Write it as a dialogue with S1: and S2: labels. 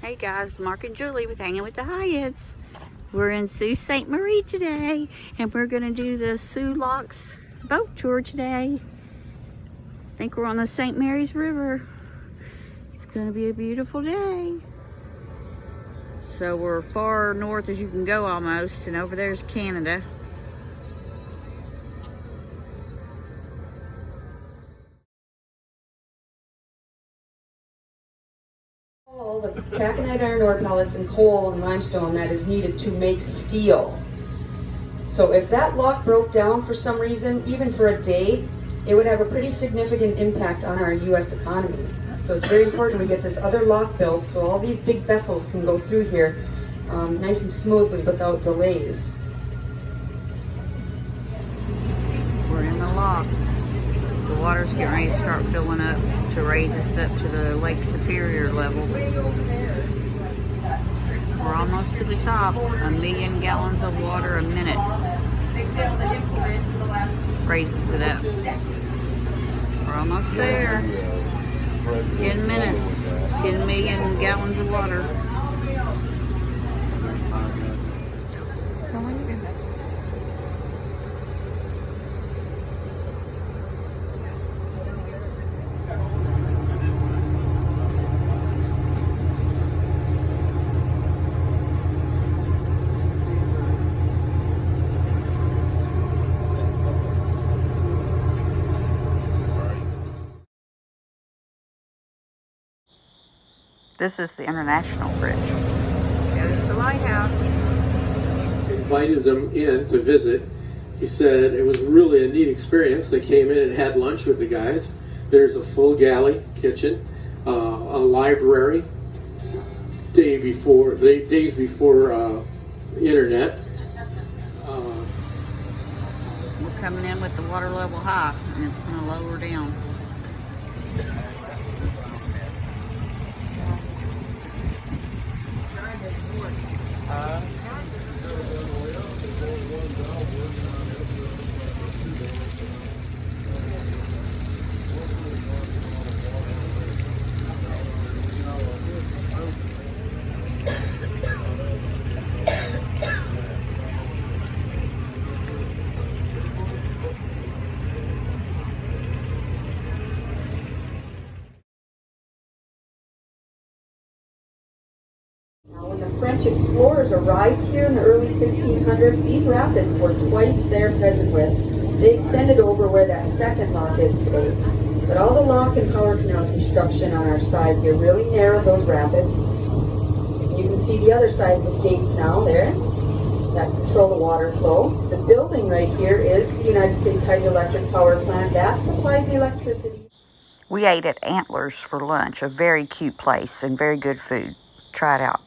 S1: Hey guys, Mark and Julie with Hanging with the Hyatts. We're in Sault Ste Marie today, and we're gonna do the Soo Locks boat tour today. I think we're on the St. Mary's River. It's gonna be a beautiful day. So we're far north as you can go almost, and over there's Canada.
S2: All the taconite iron ore pellets and coal and limestone that is needed to make steel. So if that lock broke down for some reason, even for a day, it would have a pretty significant impact on our U.S. economy. So it's very important we get this other lock built so all these big vessels can go through here nice and smoothly without delays.
S1: We're in the lock. The water's getting ready to start filling up to raise us up to the Lake Superior level. We're almost to the top. 1,000,000 gallons of water a minute raises it up. We're almost there. 10 minutes, 10 million gallons of water. This is the International Bridge. There's the lighthouse.
S3: Invited them in to visit. He said it was really a neat experience. They came in and had lunch with the guys. There's a full galley kitchen, a library. Days before internet.
S1: We're coming in with the water level high, and it's going to lower down.
S2: When the French explorers arrived here in the early 1600s, these rapids were twice their present width. They extended over where that second lock is today. But all the lock and power canal construction on our side here really narrowed those rapids. You can see the other side with gates now there that control the water flow. The building right here is the United States Hydroelectric Power Plant. That supplies the electricity.
S1: We ate at Antlers for lunch, a very cute place and very good food. Try it out.